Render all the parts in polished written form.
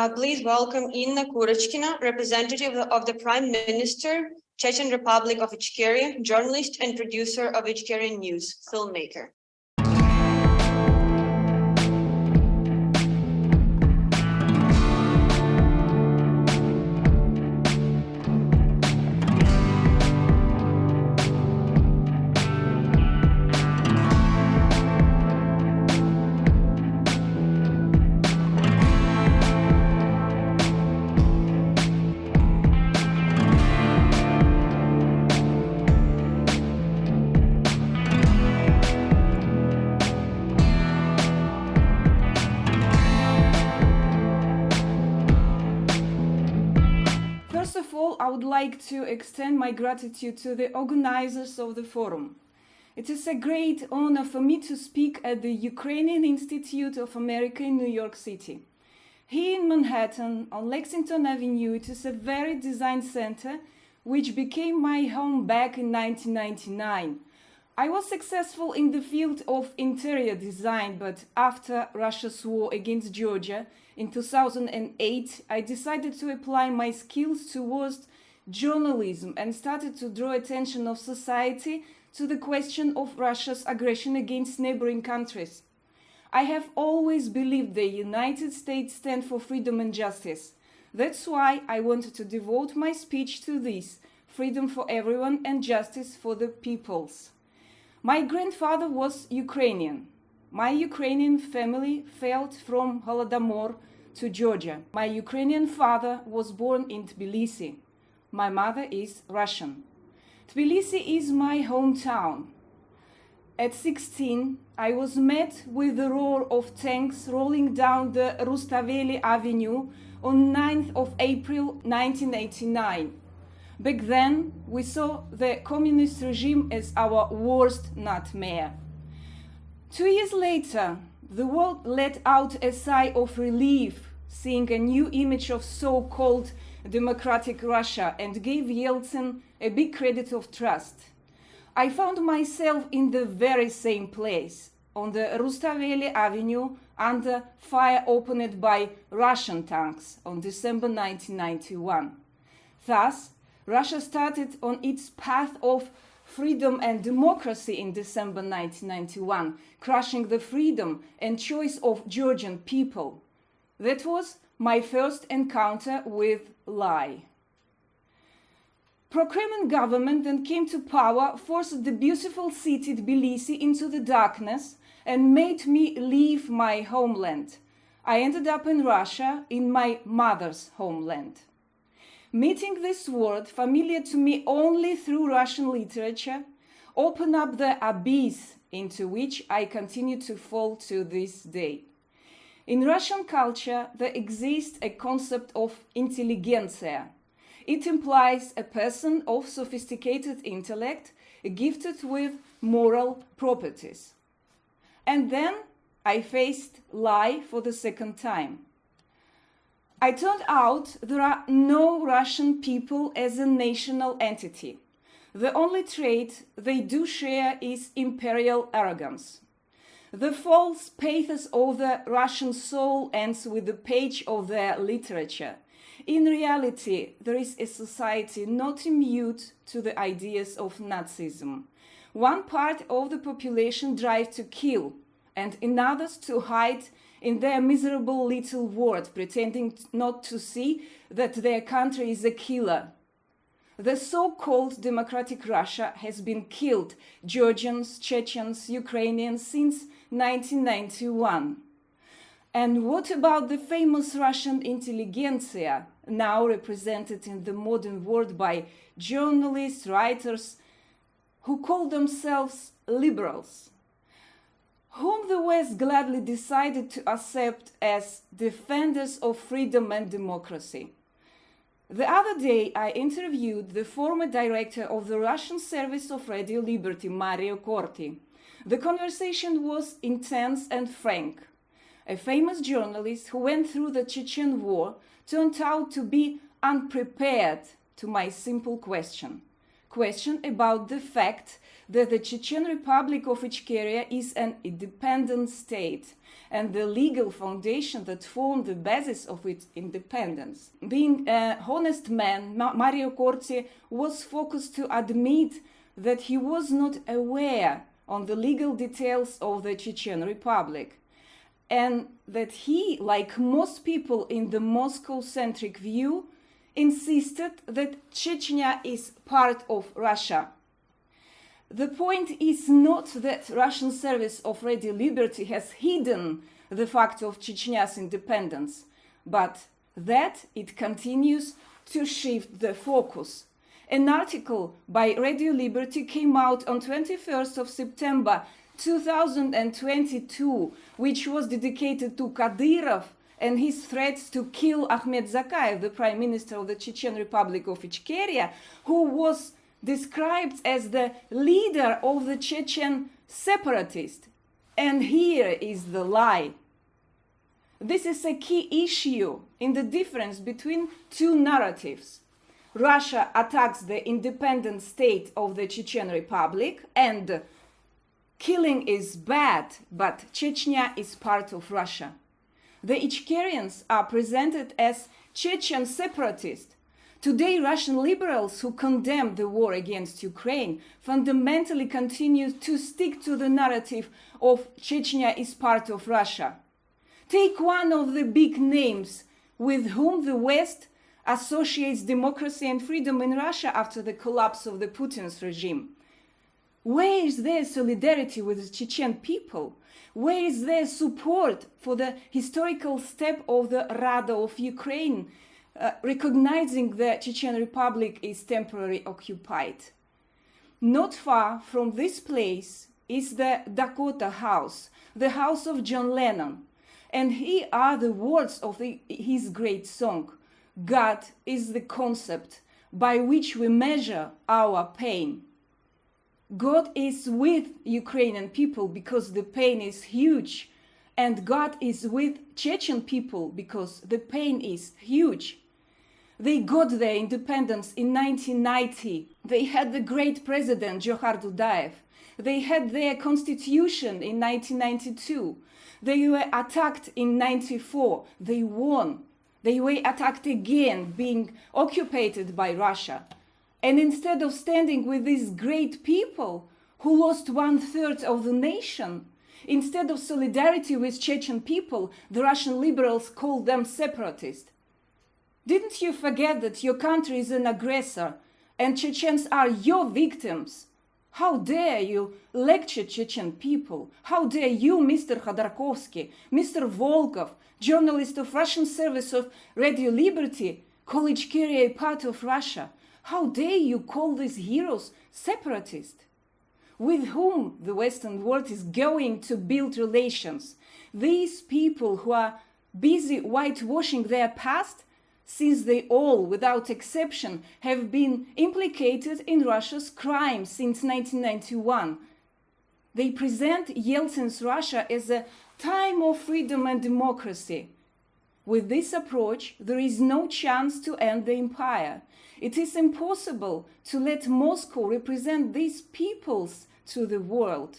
Please welcome Inna Kурочкина, representative of the Prime Minister, Chechen Republic of Ичкерия, journalist and producer of Ичкерия News, filmmaker. First of all, I would like to extend my gratitude to the organizers of the forum. It is a great honor for me to speak at the Ukrainian Institute of America in New York City. Here in Manhattan, on Lexington Avenue, it is a very design center which became my home back in 1999. I was successful in the field of interior design, but after Russia's war against Georgia in 2008, I decided to apply my skills towards journalism and started to draw attention of society to the question of Russia's aggression against neighboring countries. I have always believed the United States stand for freedom and justice. That's why I wanted to devote my speech to this: freedom for everyone and justice for the peoples. My grandfather was Ukrainian. My Ukrainian family fled from Holodomor to Georgia. My Ukrainian father was born in Tbilisi. My mother is Russian. Tbilisi is my hometown. At 16, I was met with the roar of tanks rolling down the Rustaveli Avenue on 9th of April 1989. Back then, we saw the communist regime as our worst nightmare. 2 years later, the world let out a sigh of relief, seeing a new image of so-called democratic Russia, and gave Yeltsin a big credit of trust. I found myself in the very same place, on the Rustaveli Avenue, under fire opened by Russian tanks on December 1991. Thus, Russia started on its path of freedom and democracy in December 1991, crushing the freedom and choice of Georgian people. That was my first encounter with lie. Pro-Kremlin government then came to power, forced the beautiful city Tbilisi into the darkness, and made me leave my homeland. I ended up in Russia, in my mother's homeland. Meeting this word, familiar to me only through Russian literature, opened up the abyss into which I continue to fall to this day. In Russian culture, there exists a concept of intelligentsia. It implies a person of sophisticated intellect, gifted with moral properties. And then I faced lie for the second time. I turned out there are no Russian people as a national entity. The only trait they do share is imperial arrogance. The false pathos of the Russian soul ends with the page of their literature. In reality, there is a society not immune to the ideas of Nazism. One part of the population drive to kill, and in others to hide in their miserable little world, pretending not to see that their country is a killer. The so-called democratic Russia has been killed Georgians, Chechens, Ukrainians since 1991. And what about the famous Russian intelligentsia, now represented in the modern world by journalists, writers, who call themselves liberals, whom the West gladly decided to accept as defenders of freedom and democracy? The other day, I interviewed the former director of the Russian service of Radio Liberty, Mario Corti. The conversation was intense and frank. A famous journalist who went through the Chechen war turned out to be unprepared to my simple question. question about the fact that the Chechen Republic of Ичкерия is an independent state and the legal foundation that formed the basis of its independence. Being an honest man, Mario Corti was focused to admit that he was not aware on the legal details of the Chechen Republic, and that he, like most people in the Moscow-centric view, insisted that Chechnya is part of Russia. The point is not that Russian Service of Radio Liberty has hidden the fact of Chechnya's independence, but that it continues to shift the focus. An article by Radio Liberty came out on 21st of September 2022, which was dedicated to Kadyrov and his threats to kill Ahmed Zakayev, the Prime Minister of the Chechen Republic of Ичкерия, who was described as the leader of the Chechen separatists. And here is the lie. This is a key issue in the difference between two narratives. Russia attacks the independent state of the Chechen Republic, and killing is bad, but Chechnya is part of Russia. The Ичкerians are presented as Chechen separatists. Today, Russian liberals who condemn the war against Ukraine fundamentally continue to stick to the narrative of Chechnya is part of Russia. Take one of the big names with whom the West associates democracy and freedom in Russia after the collapse of the Putin's regime. Where is their solidarity with the Chechen people? Where is their support for the historical step of the Rada of Ukraine, recognizing the Chechen Republic is temporarily occupied? Not far from this place is the Dakota House, the house of John Lennon. And here are the words of his great song: God is the concept by which we measure our pain. God is with Ukrainian people because the pain is huge, and God is with Chechen people because the pain is huge. They got their independence in 1990. They had the great president Johar Dudayev. They had their constitution in 1992. They were attacked in 94. They won. They were attacked again, being occupied by Russia. And instead of standing with these great people who lost 1/3 of the nation, instead of solidarity with Chechen people, the Russian liberals called them separatists. Didn't you forget that your country is an aggressor and Chechens are your victims? How dare you lecture Chechen people? How dare you, Mr. Khodorkovsky, Mr. Volkov, journalist of Russian Service of Radio Liberty, call Ичкерия a part of Russia? How dare you call these heroes separatists? With whom the Western world is going to build relations? These people who are busy whitewashing their past, since they all, without exception, have been implicated in Russia's crimes since 1991. They present Yeltsin's Russia as a time of freedom and democracy. With this approach, there is no chance to end the empire. It is impossible to let Moscow represent these peoples to the world.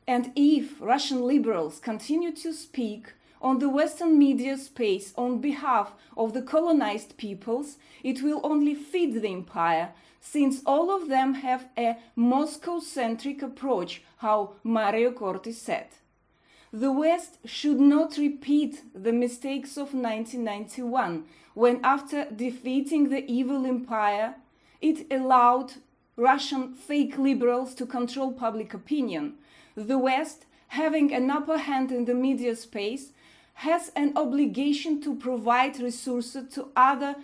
And if Russian liberals continue to speak on the Western media space on behalf of the colonized peoples, it will only feed the empire, since all of them have a Moscow-centric approach, how Mario Corti said. The West should not repeat the mistakes of 1991, when after defeating the evil empire, it allowed Russian fake liberals to control public opinion. The West, having an upper hand in the media space, has an obligation to provide resources to other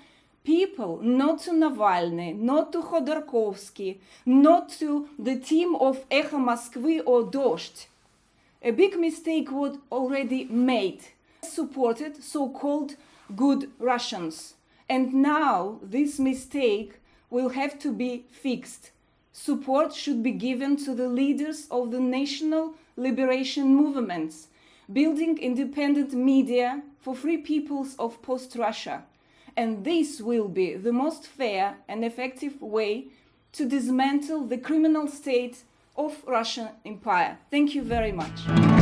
people, not to Navalny, not to Khodorkovsky, not to the team of Echo Moskvy or Dozhd. A big mistake was already made. Supported so-called good Russians. And now this mistake will have to be fixed. Support should be given to the leaders of the national liberation movements, building independent media for free peoples of post-Russia. And this will be the most fair and effective way to dismantle the criminal state of Russian Empire. Thank you very much.